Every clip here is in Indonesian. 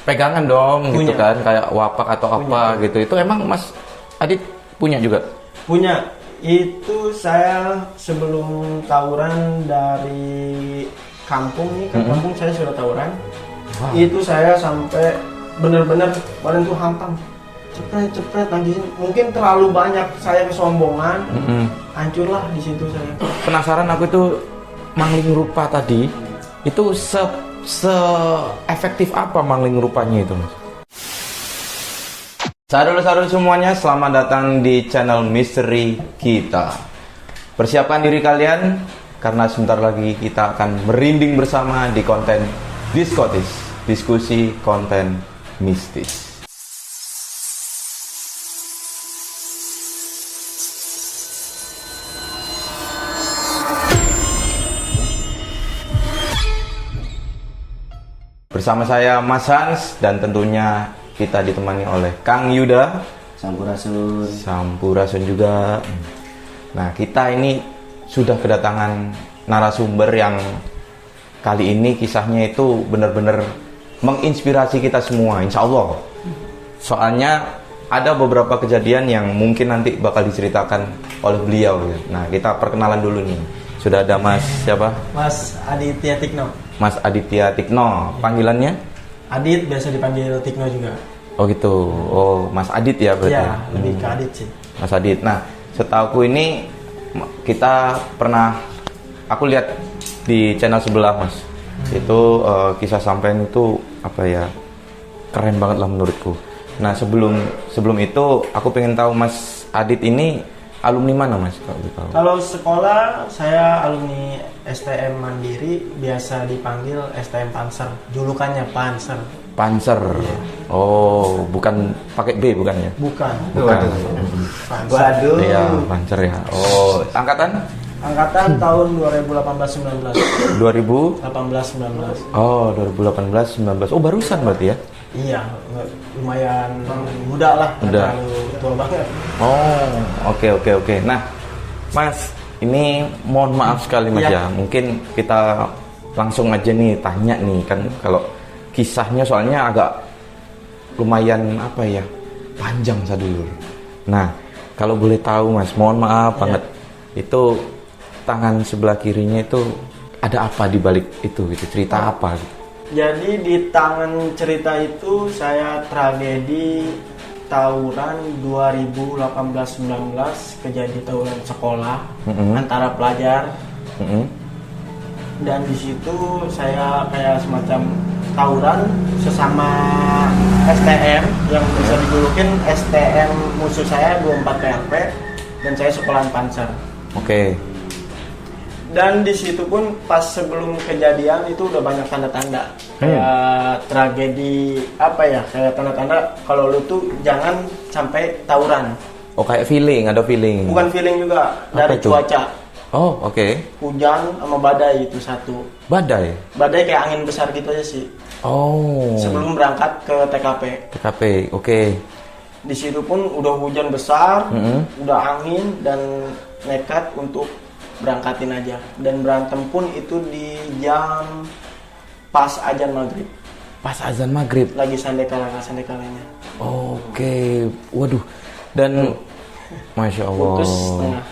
pegangan dong Punya. gitu kan, kayak wapak atau apa Punya. gitu. Itu emang Mas Adit punya juga? Punya. Itu saya sebelum tawuran dari kampung nih, ke kampung saya sudah tawuran. Wow. Itu saya sampai benar-benar badan tuh hantam. Cepet lagi. Mungkin terlalu banyak saya kesombongan. Hancurlah di situ saya. Penasaran aku itu mangling rupa tadi itu se efektif apa mangling rupanya itu, Mas? Saudara-saudara semuanya, selamat datang di channel misteri kita. Persiapkan diri kalian karena sebentar lagi kita akan merinding bersama di konten Diskotis, diskusi konten mistis. Bersama saya Mas Hans dan tentunya kita ditemani oleh Kang Yuda, Sampurasun juga. Nah, kita ini sudah kedatangan narasumber yang kali ini kisahnya itu benar-benar menginspirasi kita semua, insya Allah. Soalnya ada beberapa kejadian yang mungkin nanti bakal diceritakan oleh beliau. Nah, kita perkenalan dulu nih. Sudah ada Mas siapa? Mas Aditya Tikno. Mas Aditya Tikno, panggilannya? Adit biasa dipanggil Tikno juga. Oh gitu. Oh, Mas Adit ya berarti. Iya, lebih ke Adit sih. Mas Adit. Nah, setahuku ini kita pernah aku lihat di channel sebelah, Mas. Itu kisah sampean itu apa ya? Keren banget lah menurutku. Nah, sebelum itu aku pengen tahu Mas Adit ini alumni mana, Mas? Kalau tahu. Kalau sekolah saya alumni STM Mandiri, biasa dipanggil STM Panser. Julukannya Panser. Panser. Oh, bukan pakai B bukan ya? Bukan. Bukan. Panser. Waduh. Iya, Panser ya. Oh, angkatan? Angkatan tahun 2018-19. 2000? 18-19. Oh, 2018-19. Oh, barusan berarti ya? Iya, lumayan muda lah. Muda. Nggak terlalu tua banget. Oh, oke. Nah, Mas, ini mohon maaf sekali Mas ya. Iya. Mungkin kita langsung aja nih tanya nih kan kalau kisahnya soalnya agak lumayan apa ya? Panjang sadulur. Nah, kalau boleh tahu Mas, mohon maaf banget. Itu tangan sebelah kirinya itu ada apa di balik itu gitu? Cerita apa gitu? Jadi di tangan cerita itu saya tragedi tawuran 2018-19, kejadian tawuran sekolah antara pelajar. Dan di situ saya kayak semacam tawuran sesama STM yang bisa dijulukin STM musuh saya 24 PRP dan saya sekolahan Panser. Oke. Dan di situ pun pas sebelum kejadian itu udah banyak tanda-tanda kayak tragedi apa ya, kayak tanda-tanda kalau lu tuh jangan sampai tawuran. Oh, kayak feeling, ada feeling. Bukan feeling juga, Apa dari itu? cuaca. Oh, oke. Hujan sama badai itu satu. Badai. Badai kayak angin besar gitu aja sih. Oh. Sebelum berangkat ke TKP. TKP, oke. Di situ pun udah hujan besar, udah angin dan nekat untuk berangkatin aja. Dan berantem pun itu di jam pas azan maghrib. Pas azan maghrib. Lagi sandai-kalanya. Oke, waduh. Dan Masya Allah. Putus setengah.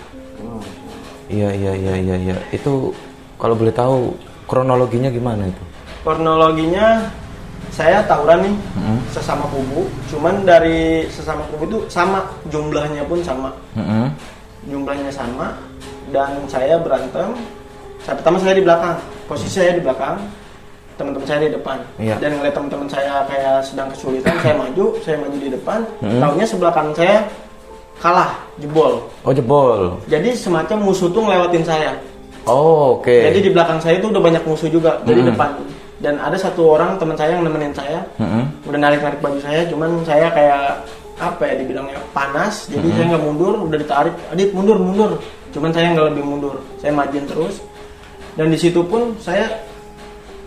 Iya. Itu kalau boleh tahu kronologinya gimana itu? Kronologinya saya tawuran nih sesama kubu. Cuman dari sesama kubu itu sama, jumlahnya pun sama. Jumlahnya sama. Dan saya berantem. Pertama saya di belakang, posisi saya di belakang, teman-teman saya di depan. Iya. Dan ngeliat teman-teman saya kayak sedang kesulitan, saya maju di depan. Taunya sebelah kanan saya kalah, jebol. Oh, jebol. Jadi semacam musuh tuh ngelewatin saya. Oh, oke. Jadi di belakang saya itu udah banyak musuh juga dari depan. Dan ada satu orang teman saya yang nemenin saya, udah narik baju saya, cuman saya kayak apa ya, dibilangnya panas, jadi saya nggak mundur, udah ditarik, Adit mundur. Cuman saya nggak lebih mundur, saya majuin terus. Dan di situ pun saya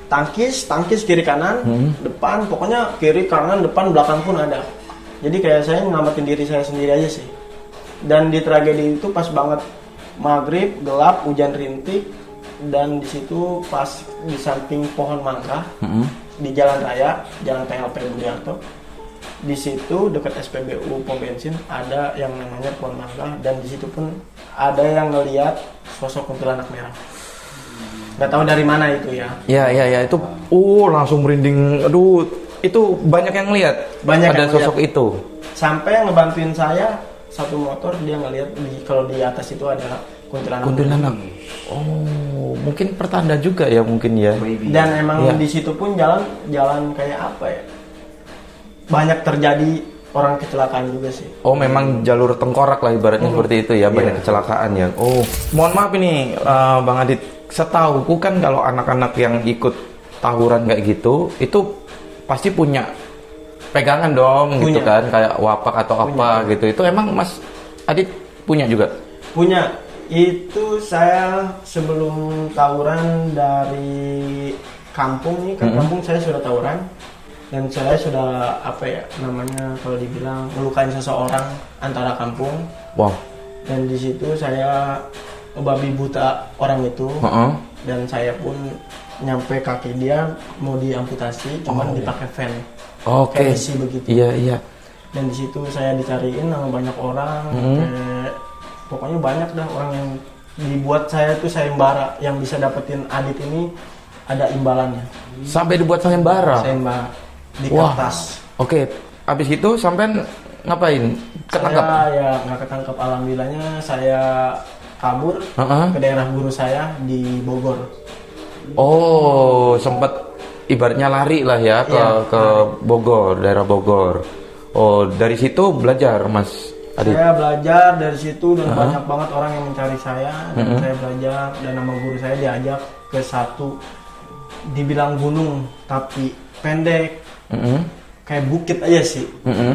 tangkis kiri kanan, depan, pokoknya kiri kanan depan belakang pun ada. Jadi kayak saya nyelamatin diri saya sendiri aja sih. Dan di tragedi itu pas banget maghrib, gelap, hujan rintik, dan di situ pas di samping pohon mangga, di Jalan Raya, Jalan PLP Budiarto. Di situ dekat SPBU pom bensin ada yang namanya pohon mangga, dan di situ pun ada yang ngelihat sosok kuntilanak merah. Nggak tahu dari mana itu ya. Ya itu langsung merinding. Aduh, itu banyak yang lihat. Banyak ada yang sosok lihat. itu. Sampai ngebantuin saya satu motor, dia ngelihat kalau di atas itu ada kuntilanak. Oh, mungkin pertanda juga ya mungkin ya. Dan emang Ya. di situ pun jalan kayak apa ya? Banyak terjadi orang kecelakaan juga sih. Oh, memang jalur tengkorak lah ibaratnya seperti itu ya, banyak kecelakaan ya. Oh, mohon maaf ini Bang Adit, setauku kan kalau anak-anak yang ikut tawuran kayak gitu, itu pasti punya pegangan dong gitu Punya. kan, kayak wapak atau apa gitu. Itu emang Mas Adit punya juga? Punya. Itu saya sebelum tawuran dari kampung nih, ke kampung saya sudah tawuran. Dan saya sudah kalau dibilang melukain seseorang antara kampung. Wow. Dan di situ saya babi buta orang itu. Dan saya pun nyampe kaki dia mau diamputasi, cuman dipakai van. Oke. Kayak besi begitu. Iya. Dan di situ saya dicariin sama banyak orang. Kayak, pokoknya banyak dah orang yang dibuat saya tuh sayembara, yang bisa dapetin Adit ini ada imbalannya. Sampai dibuat sayembara. Sayembara di Wah. kertas. Oke, habis itu sampai ngapain? Ketangkap? Saya ya nggak ketangkap, alhamdulillahnya saya kabur ke daerah guru saya di Bogor. Oh, sempat ibaratnya lari lah ya ke Bogor, daerah Bogor. Oh, dari situ belajar Mas Adit. Saya belajar dari situ dan banyak banget orang yang mencari saya, dan saya belajar, dan nama guru saya diajak ke satu dibilang gunung tapi pendek. Kayak bukit aja sih,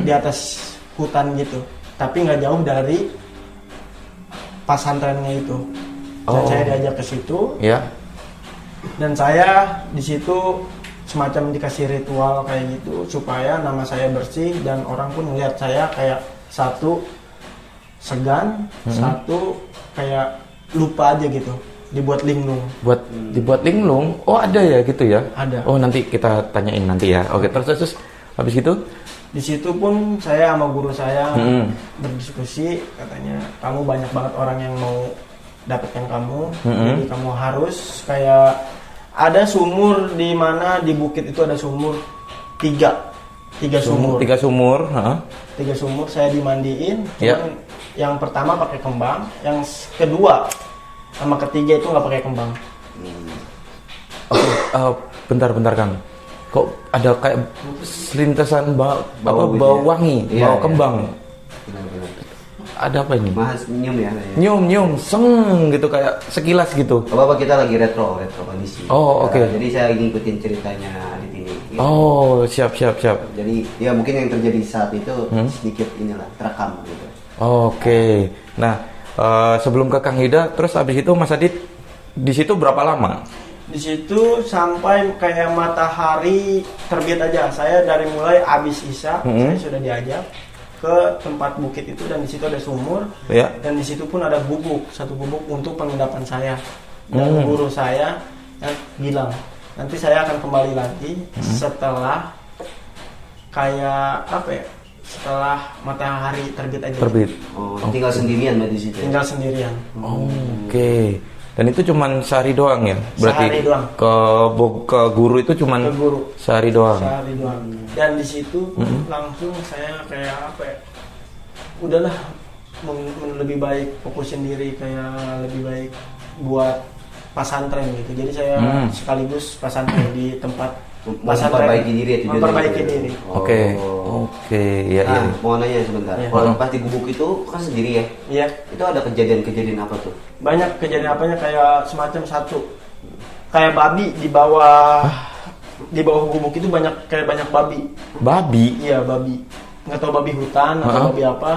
di atas hutan gitu, tapi nggak jauh dari pesantrennya itu. Dan saya diajak ke situ, dan saya di situ semacam dikasih ritual kayak gitu supaya nama saya bersih, dan orang pun melihat saya kayak satu segan, satu kayak lupa aja gitu, dibuat linglung. Dibuat linglung. Oh, ada ya gitu ya? Ada. Oh, nanti kita tanyain nanti ya. Oke, terus habis itu? Di situ pun saya sama guru saya berdiskusi, katanya kamu banyak banget orang yang mau dapatkan kamu, jadi kamu harus kayak ada sumur di mana di bukit itu ada sumur tiga sumur. Tiga sumur. Tiga sumur saya dimandiin. Cuman yang pertama pakai kembang, yang kedua sama ketiga itu nggak pakai kembang. Bentar Kang. Kok ada kayak selintasan bau wangi, bau kembang. Benar-benar. Ada apa ini? Mas nyium ya. Nyium, seng gitu kayak sekilas gitu. Bapak kita lagi retro kondisi. Oh, oke. Jadi saya ngikutin ceritanya Adit ini. Gitu. Oh, siap. Jadi ya mungkin yang terjadi saat itu sedikit inilah terekam gitu. Oke. Nah, sebelum ke Kang Hida, terus abis itu Mas Adit di situ berapa lama? Di situ sampai kayak matahari terbit aja. Saya dari mulai abis isya saya sudah diajak ke tempat bukit itu, dan di situ ada sumur. Dan di situ pun ada satu gubuk untuk pengendapan saya. Dan guru saya yang bilang nanti saya akan kembali lagi setelah kayak setelah matahari terbit aja. Oh, tinggal sendirian di situ. Tinggal sendirian. Oke. Dan itu cuman sehari doang ya? Berarti Sehari doang. ke guru itu cuman Ke guru. sehari doang. Sehari doang. Dan di situ langsung saya kayak udahlah, lebih baik fokusin diri, kayak lebih baik buat pasantren gitu. Jadi saya sekaligus pasantren di tempat memperbaiki diri itu. Memperbaiki diri. Oke, ya. Mau nanya sebentar. Ya. Kalau pas di gubuk itu kan sendiri ya? Iya. Itu ada kejadian-kejadian apa tuh? Banyak kejadian apanya, kayak semacam satu kayak babi di bawah gubuk itu, banyak babi. Babi? Iya, babi. Nggak tahu babi hutan atau babi apa.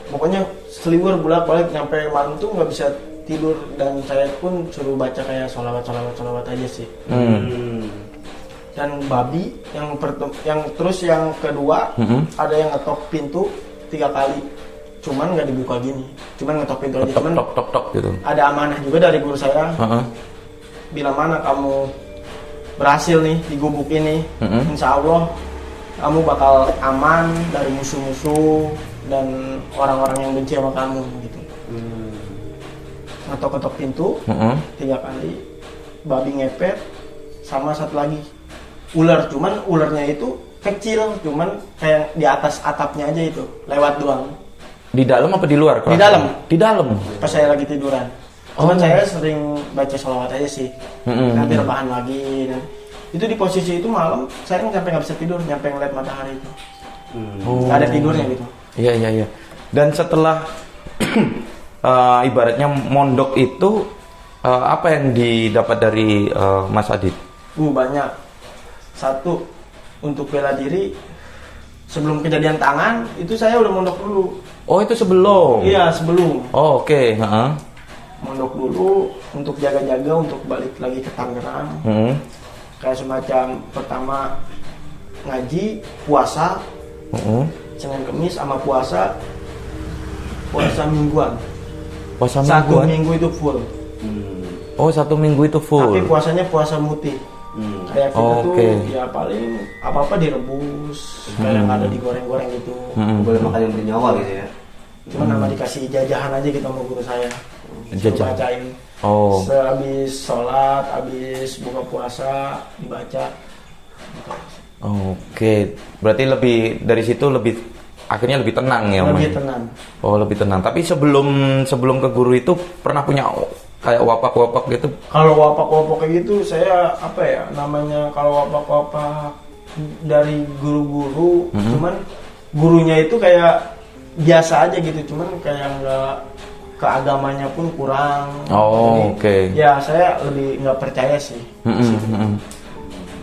Pokoknya seliwer bolak-balik nyampe malam tuh nggak bisa tidur, dan saya pun suruh baca kayak sholawat aja sih. Dan babi yang terus yang kedua ada yang ngetok pintu 3 kali, cuman nggak dibuka gini, cuman ngetok pintu aja. Cuman tok gitu. ada amanah juga dari guru saya, bila mana kamu berhasil nih di gubuk ini, insya Allah kamu bakal aman dari musuh-musuh dan orang-orang yang benci sama kamu gitu. Ngetok-ketok pintu 3 kali, babi ngepet, sama satu lagi ular, cuman ularnya itu kecil, cuman kayak di atas atapnya aja itu, lewat doang. Di dalam apa di luar? Di dalam. Di dalam. Pas saya lagi tiduran. Cuman saya sering baca sholawat aja sih. Nanti rebahan lagi. Itu di posisi itu malam, saya sampai nggak bisa tidur, nyampe ngeliat matahari itu. Nggak ada tidurnya gitu. Iya. Dan setelah ibaratnya mondok itu, apa yang didapat dari Mas Adit? Banyak. Satu, untuk bela diri, sebelum kejadian tangan, itu saya udah mondok dulu. Oh, itu sebelum? Iya, sebelum. Oh, oke. Mondok dulu, untuk jaga-jaga, untuk balik lagi ke Tangerang. Kayak semacam pertama ngaji, puasa, Senin Kemis sama puasa mingguan. Puasa Satu mingguan? minggu itu full. Oh, 1 minggu itu full. Tapi puasanya puasa mutih. Kayak kita tuh ya paling apa-apa direbus, kayak nggak ada digoreng-goreng gitu. Boleh makan yang bernyawa gitu ya. Cuma nama dikasih jajahan aja gitu sama guru saya. Jajahan. Bacain. Oh. Sehabis sholat, habis buka puasa dibaca. Oke. Berarti lebih dari situ akhirnya lebih tenang ya, Lebih Om? tenang. Oh, lebih tenang. Tapi sebelum ke guru itu pernah punya kayak wapak-wapak gitu? Kalau wapak-wapak kayak gitu, saya kalau wapak-wapak dari guru-guru, cuman gurunya itu kayak biasa aja gitu, cuman kayak nggak, keagamanya pun kurang. Oh, oke. Ya saya lebih nggak percaya sih.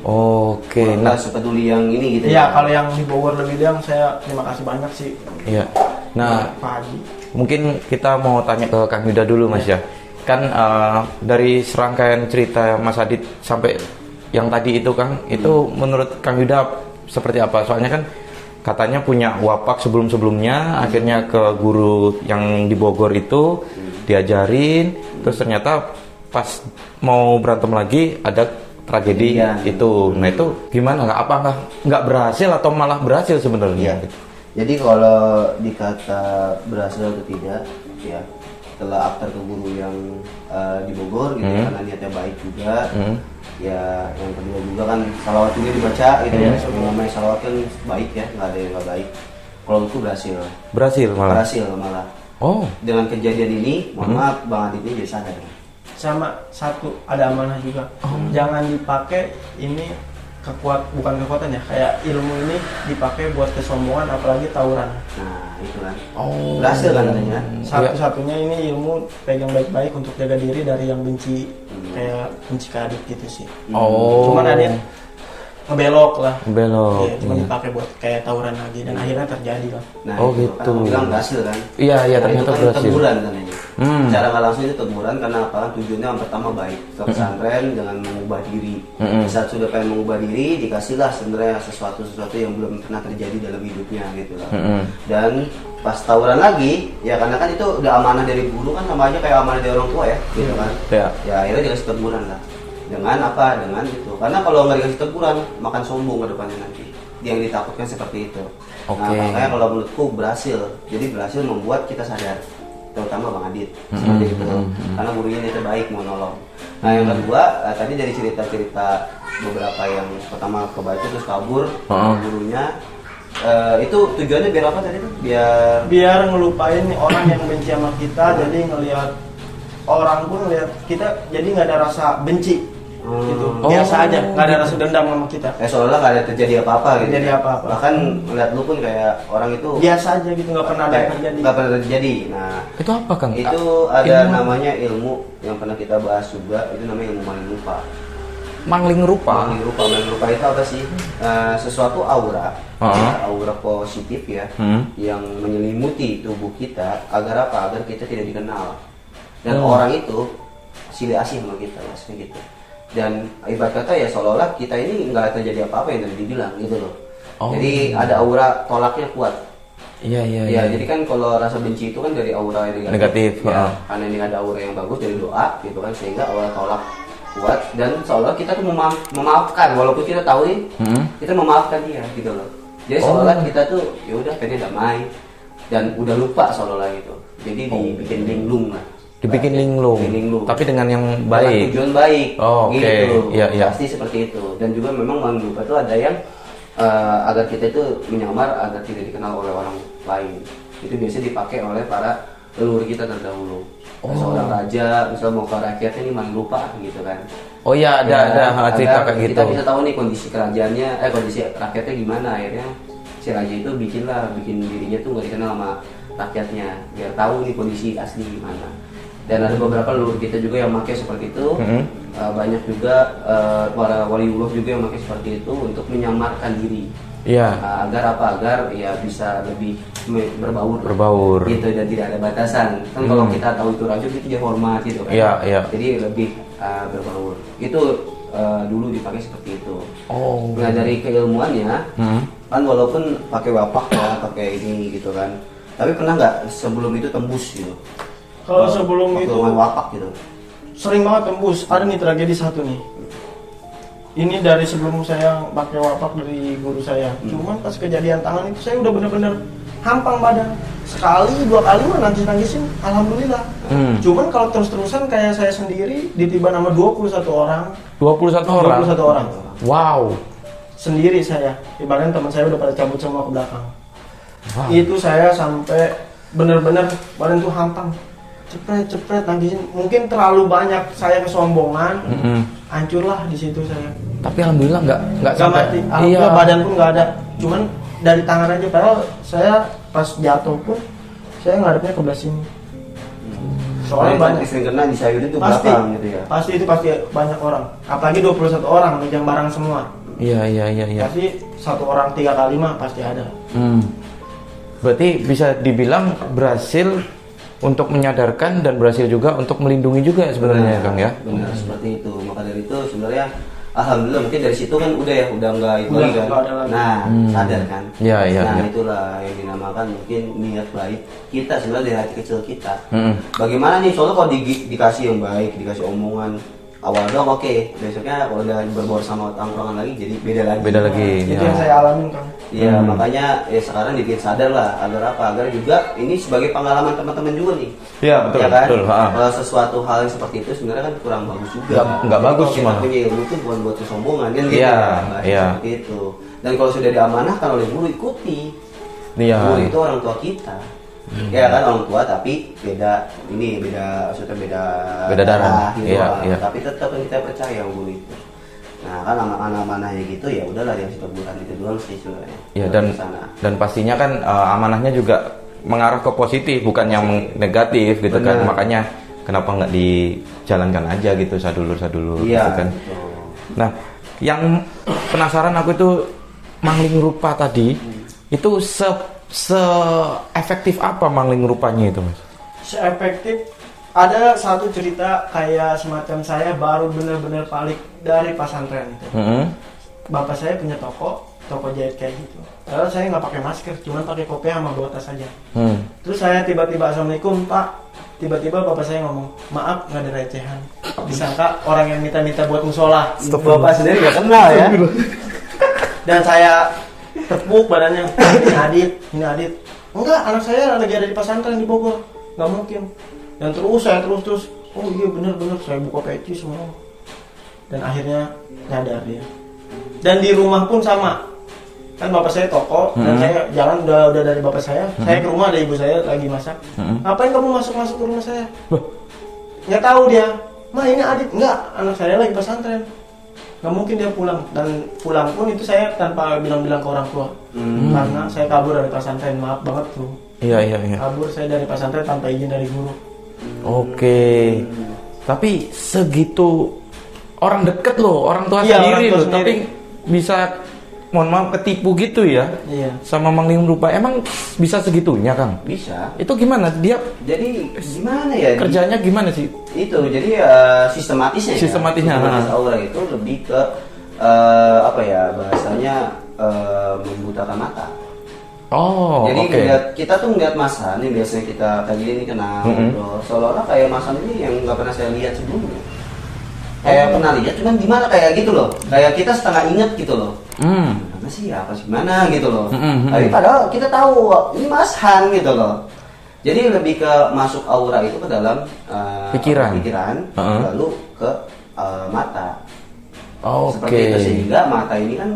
Oke. Nah, sepeduli yang ini gitu Ya kalau yang di Bogor lebih yang saya terima kasih banyak sih. Iya. Nah, Pak Haji. mungkin kita mau tanya ke Kang Yuda dulu, Mas ya. Kan dari serangkaian cerita Mas Adit sampai yang tadi itu, Kang, itu menurut Kang Yuda seperti apa? Soalnya kan katanya punya wapak sebelum-sebelumnya, akhirnya ke guru yang di Bogor itu diajarin, terus ternyata pas mau berantem lagi ada tragedi itu. Nah, itu gimana? Apa nggak berhasil atau malah berhasil sebenarnya? Jadi kalau dikata berhasil atau tidak, ya setelah after ke guru yang di Bogor gitu, karena niatnya baik juga. Ya yang kedua juga kan salawat juga dibaca gitu ya. Yang namanya salawat kan baik ya, nggak ada yang nggak baik. Kalau itu berhasil malah. Oh, dengan kejadian ini, mohon maaf Bang Adit ini jadi sadar. Sama satu, ada amanah juga. Jangan dipakai ini bukan kekuatan ya, kayak ilmu ini dipakai buat kesombongan, apalagi tawuran. Nah itu kan. Berhasil kan katanya. Satu-satunya ini ilmu pegang baik-baik untuk jaga diri dari yang benci, kayak benci ke adik gitu sih. Cuman ada yang ngebelok lah. Iya, cuma dipakai buat kayak tawuran lagi, dan akhirnya terjadi lah. Nah, gitu. Kan bilang berhasil kan? Iya, ternyata itu kan berhasil. teguran kan ini. Secara nggak langsung itu teguran karena apa? Tujuannya yang pertama baik, ke pesantren dengan mengubah diri. Saat sudah pengen mengubah diri, dikasihlah sebenarnya sesuatu yang belum pernah terjadi dalam hidupnya gitu lah. Dan pas tawuran lagi, ya karena kan itu udah amanah dari guru kan, sama aja kayak amanah dari orang tua ya, gitu kan? Ya akhirnya dikasih teguran lah. Dengan apa? Dengan itu. Karena kalau nggak dikasih teguran, makan sombong ke depannya nanti. Yang ditakutkan seperti itu. Nah, makanya kalau menurutku berhasil. Jadi berhasil membuat kita sadar, terutama Bang Adit seperti itu. Karena gurunya niatnya baik mau nolong. Nah yang kedua, tadi dari cerita-cerita beberapa yang pertama kebaca terus kabur gurunya. Itu tujuannya biar apa tadi tuh? Biar ngelupain orang yang benci sama kita, jadi ngelihat orang pun ngelihat kita, jadi nggak ada rasa benci. Gitu. Biasa aja, nggak ada rasa dendam sama kita. Seolah nggak ada terjadi apa-apa gitu. Terjadi apa-apa. Bahkan melihat lu pun kayak orang itu biasa aja gitu, nggak pernah ada yang terjadi. Nggak pernah terjadi. Nah, itu apa, Kang? Itu ada namanya ilmu yang pernah kita bahas juga. Itu namanya ilmu maling rupa. Maling rupa Itu apa sih? Sesuatu aura, aura positif ya, yang menyelimuti tubuh kita agar apa? Agar kita tidak dikenal. Dan orang itu silih asih sama kita, maksudnya gitu. Dan ibarat kata ya seolah-olah kita ini nggak terjadi apa-apa yang tadi dibilang gitu loh. Jadi ada aura tolaknya kuat. Iya. Jadi kan kalau rasa benci itu kan dari aura yang negatif. Ya, karena ini ada aura yang bagus dari doa gitu kan, sehingga aura tolak kuat dan seolah kita tuh memaafkan walaupun kita tahu nih kita memaafkan dia gitu loh. Jadi seolah kita tuh ya udah pengen damai dan udah lupa seolah gitu. Jadi dibikin linglung lah. Dibikin linglung. Tapi dengan yang baik. Dengan tujuan baik. Oh, oke. Gitu. Iya. Pasti seperti itu. Dan juga memang mengandung lupa itu ada yang agar kita itu menyamar agar tidak dikenal oleh orang lain. Itu biasanya dipakai oleh para leluhur kita terdahulu. Seorang raja misal mau ke rakyatnya ini main lupa gitu kan. Oh iya, ada cerita kayak gitu. Kita bisa tahu nih kondisi kerajaannya, kondisi rakyatnya gimana. Akhirnya si raja itu bikin dirinya tuh nggak dikenal sama rakyatnya biar tahu nih kondisi asli gimana. Dan ada beberapa leluhur kita juga yang pakai seperti itu. Banyak juga para waliullah juga yang pakai seperti itu untuk menyamarkan diri. Iya. Agar ya bisa lebih berbaur gitu dan tidak ada batasan. Kan kalau kita tahu itu raja itu dia hormat gitu kan. Iya. Jadi lebih berbaur. Itu dulu dipakai seperti itu. Oh. Nah dari keilmuannya kan walaupun pakai wapak ya, pakai ini gitu kan. Tapi pernah nggak sebelum itu tembus gitu? Kalau sebelum waktu itu main wapak gitu. sering banget tembus. Ada nih tragedi satu nih. Ini dari sebelum saya pakai wapak dari guru saya. Cuman pas kejadian tangan itu saya udah bener-bener hampang badan. Sekali, 2 kali mah nangis-nangisin, alhamdulillah. Cuman kalau terus-terusan kayak saya sendiri ditiban sama 21 orang. 21 orang? 21 orang. Wow. Sendiri saya. Ibaratnya teman saya udah pada cabut semua ke belakang. Wow. Itu saya sampai bener-bener badan tuh hampang. Cepet nangisin. Mungkin terlalu banyak saya kesombongan. Hancurlah di situ saya. Tapi alhamdulillah nggak sampai mati. Alhamdulillah badan pun nggak ada. Cuman dari tangan aja. Padahal saya pas jatuh pun saya ngadepnya ke belah sini. Soalnya banyak. Sering kena di sayur itu Pasti, belakang gitu ya. pasti banyak orang. Apalagi 21 orang megang barang semua. Iya. Pasti 1 orang 3 kali mah pasti ada. Berarti bisa dibilang berhasil untuk menyadarkan dan berhasil juga untuk melindungi juga sebenarnya Kang ya. Benar seperti itu. Maka dari itu sebenarnya alhamdulillah mungkin dari situ kan udah nggak itu lagi kan. Nah, sadar kan. Iya. Nah, itulah yang dinamakan mungkin niat baik kita sebenarnya dari hati kecil kita. Bagaimana nih soalnya kalau dikasih yang baik, dikasih omongan awal doang oke. Besoknya kalau udah berbaur sama tongkrongan lagi jadi beda lagi. Itu yang saya alamin Kang. Iya, makanya ya sekarang dibikin sadar lah agar apa? Agar juga ini sebagai pengalaman teman-teman juga nih. Iya, betul. Ya kan? Betul. Kalau sesuatu hal yang seperti itu sebenarnya kan kurang bagus juga. Nggak bagus kalau cuma. kita punya ilmu itu bukan buat kesombongan kan gitu. Iya, Nah, iya. seperti itu. Dan kalau sudah diamanahkan oleh guru ikuti. Iya. Guru itu orang tua kita. Ya kan orang tua tapi maksudnya beda darah. gitu Iya, lah. iya. Tapi tetap kita percaya sama guru itu. Nah kan amanah-amanahnya gitu ya udahlah yang teguran itu doang sih sebenarnya. Ya dan pastinya kan amanahnya juga mengarah ke positif bukan yang negatif gitu. Benar. Kan makanya kenapa nggak dijalankan aja gitu sadulur iya, gitu kan. Betul. Nah yang penasaran aku itu mangling rupa tadi itu se efektif apa mangling rupanya itu Mas? Seefektif. Ada satu cerita kayak semacam saya baru benar-benar balik dari pesantren itu. Bapak saya punya toko jahit kayak gitu. Padahal saya nggak pakai masker, cuma pakai kopiah sama bawa tas saja. Terus saya tiba-tiba assalamualaikum Pak. Tiba-tiba bapak saya ngomong maaf nggak ada recehan. Disangka orang yang minta buat musola. Bapak sendiri nggak kenal ya. Dan saya tepuk badannya. Ini Adit. Enggak, anak saya lagi ada di pesantren di Bogor. Nggak mungkin. Dan saya terus oh iya bener saya buka peci semua dan akhirnya nyadar dia. Dan di rumah pun sama kan bapak saya toko dan saya jalan udah dari bapak saya ke rumah ada ibu saya lagi masak. Ngapain kamu masuk ke rumah saya? Nggak tahu dia. Ma ini Adit. Enggak, anak saya lagi pesantren. Nggak mungkin dia pulang, dan pulang pun itu saya tanpa bilang-bilang ke orang tua karena saya kabur dari pesantren. Maaf banget tuh. Iya. Kabur saya dari pesantren tanpa izin dari guru. Oke. Tapi segitu orang deket loh, orang tua Iya, sendiri orang tua loh, sendiri. tapi bisa mohon maaf ketipu gitu ya. Iya. Sama mangling rupa. Emang bisa segitunya, Kang? Bisa. Itu gimana? Dia Jadi gimana ya? kerjanya gimana sih? Itu jadi sistematisnya. Sistematisnya, Sistematis aura itu lebih ke bahasanya membutakan mata. Oh, Jadi oke. kita tuh ngeliat Mas Han, ini biasanya kita kayak gini kenal, ngobrol. Seolah-olah kayak Mas Han ini yang nggak pernah saya lihat sebelumnya. Kayak pernah lihat, cuman gimana kayak gitu loh. Kayak kita setengah inget gitu loh. Mana sih apa sih gimana gitu loh. Tapi padahal kita tahu ini Mas Han gitu loh. Jadi lebih ke masuk aura itu ke dalam pikiran, lalu ke mata. Seperti itu sehingga mata ini kan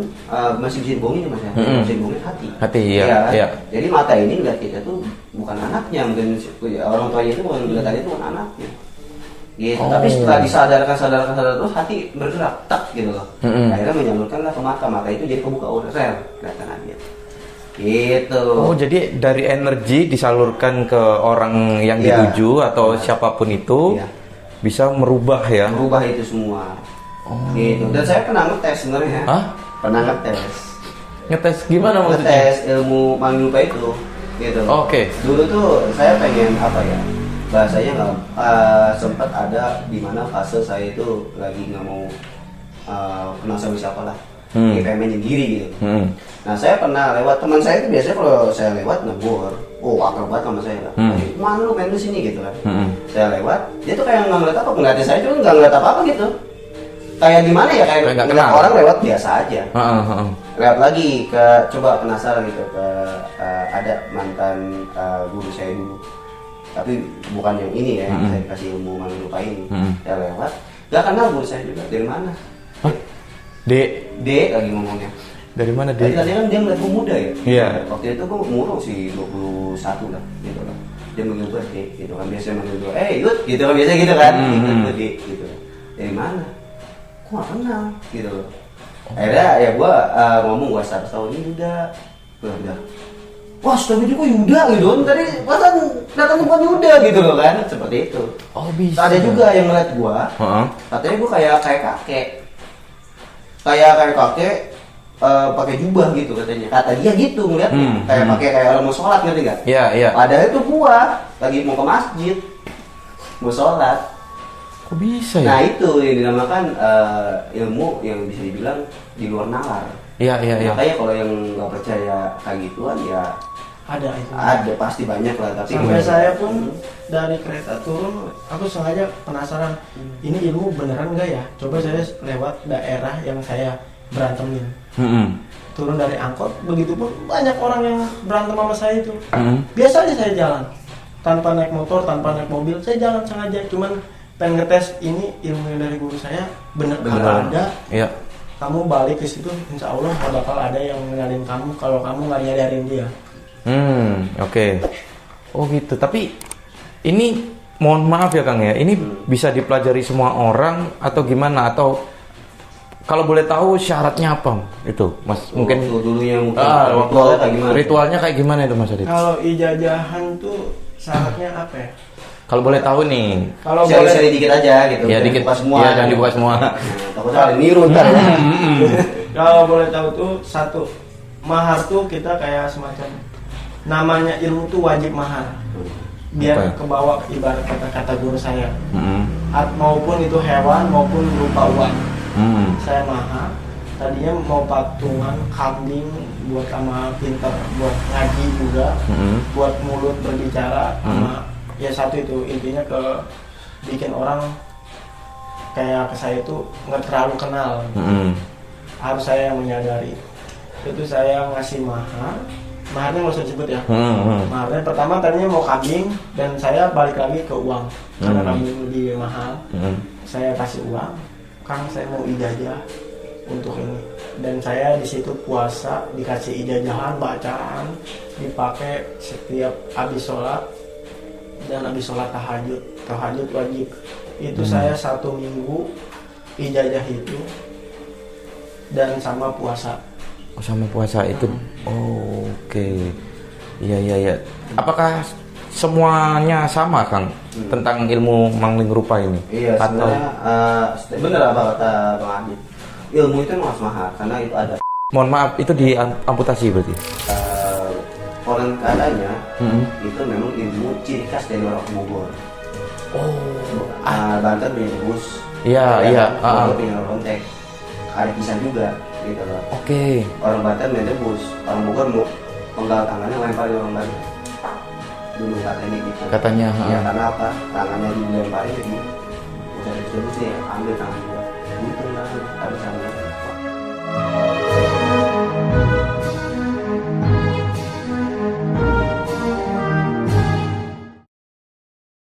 masih bisa dibohongin Mas ya. Bisa dibohongin hati. Hati ya. Kan? Iya. Jadi mata ini ngeliat kita tuh bukan anaknya, mungkin orang tuanya itu bukan ngeliat tadi itu bukan anaknya. Gitu. Tapi setelah disadarkan terus hati bergerak tak gitu loh. Akhirnya menyalurkanlah ke mata itu jadi kebuka aura kelihatan dia. Gitu. Oh, jadi dari energi disalurkan ke orang yang dituju atau siapapun itu bisa merubah ya. Merubah itu semua. Gitu. Dan saya pernah ngetes sebenarnya. Pernah ngetes. Ngetes gimana maksudnya? Ngetes ilmu Manglupa itu. Gitu. Oke. Dulu tuh saya pengen apa ya? Bahasanya nggak sempat ada di mana fase saya itu lagi nggak mau kenal sama siapa lah, kayak main sendiri gitu. Nah saya pernah lewat teman saya itu biasanya kalau saya lewat negur, akrab banget sama saya lah. Mana lu main di sini gitu kan? Saya lewat, dia tuh kayak nggak ngeliat apa, ngeliatin saya cuma nggak ngeliat apa gitu. Kayak gimana ya kayak ngeliat orang lewat biasa aja. Lewat lagi ke coba penasaran gitu ke ada mantan guru saya dulu. Tapi bukan yang ini ya, saya dikasih ilmu Manglupa ini. Saya lewat, gak kenal guru saya juga, dari mana? Dek lagi ngomongnya. Dari mana Dek? Tadi kan dia ngeliat gue muda ya? Iya. Waktu itu gue umur sih 21 lah, gitu lah. Dia manggil gue Dek, gitu kan, biasanya manggil gue, Yud, gitu kan, biasanya gitu kan. Gue Dek, gitu. Dari mana? Gue gak kenal, gitu loh. Akhirnya ya gue ngomong, gue status tahun ini udah. Wah, sudah video kok Yuda gitu kan. Tadi pasan datang bukan Yuda gitu loh kan. Seperti itu. Oh, bisa. Ada juga yang ngeliat gua. Katanya gua kayak kakek. Kayak kakek pakai jubah gitu katanya. Kata dia gitu ngeliatnya. Kayak orang mau sholat ngerti enggak? Iya. Padahal itu gua lagi mau ke masjid. Mau sholat. Kok bisa ya? Nah, itu yang dinamakan ilmu yang bisa dibilang di luar nalar. Iya. Makanya kalau yang nggak percaya kayak gituan ya ada pasti banyak lah. Tapi sampai saya pun dari kereta turun, aku sengaja penasaran ini ilmu beneran nggak ya. Coba saya lewat daerah yang saya berantemin. Turun dari angkot, begitu pun banyak orang yang berantem sama saya itu. Biasa aja saya jalan, tanpa naik motor, tanpa naik mobil, saya jalan sengaja. Cuman pengen ngetes ini ilmu yang dari guru saya bener ada. Iya. Kamu balik ke situ, insya Allah gak bakal ada yang ngenalin kamu kalau kamu nggak nyadarin dia. Oke. Oh gitu. Tapi ini mohon maaf ya Kang ya, ini bisa dipelajari semua orang atau gimana? Atau kalau boleh tahu syaratnya apa itu, Mas? Mungkin dulunya ritualnya kayak gimana itu, Mas Adit? Kalau ijajahan tuh syaratnya apa ya? Kalau boleh tahu nih. Kalau boleh dikit aja gitu. Ya dikit. Buka semua. Ya jangan dibuka semua. Takutnya ada niru ntar ya. Kalau boleh tahu tuh satu, mahar tuh kita kayak semacam namanya ilmu tuh wajib mahar. Biar kebawa ibarat kata guru saya. Maupun itu hewan maupun berupa uang. Saya mahar. Tadinya mau patungan kambing buat sama pinter, buat ngaji juga, buat mulut berbicara sama ya satu itu intinya ke bikin orang kayak ke saya itu nggak terlalu kenal. Harus saya yang menyadari. Itu saya ngasih maharnya nggak usah disebut ya. Maharnya pertama tadinya mau kambing dan saya balik lagi ke uang karena kambing lebih mahal. Saya kasih uang, Kang saya mau ijazah untuk ini, dan saya di situ puasa dikasih ijazahan bacaan dipakai setiap habis sholat dan habis sholat tahajud wajib itu. Saya 1 minggu ijazah itu dan sama puasa. Sama puasa itu. Oke. Iya. Apakah semuanya sama Kang tentang ilmu Manglupa ini? Iya, sebenarnya bener apa kata Bang Adit. Ilmu itu harus mahal karena itu ada. Mohon maaf, itu diamputasi berarti? Orang katanya itu memang ilmu ciri khas dari orang Bogor. Banten punya Bus. Iya. Bogor punya Rontek. Ada pisang juga, gitu loh. Oke. Orang Banten punya Bus. Orang Bogor mau penggal tangannya lempar orang Banten. Dulu katanya gitu. Katanya. Ya karena apa? Tangannya dilemparin jadi udah dibus nih, ambil tangan dia. gitu lah ada sama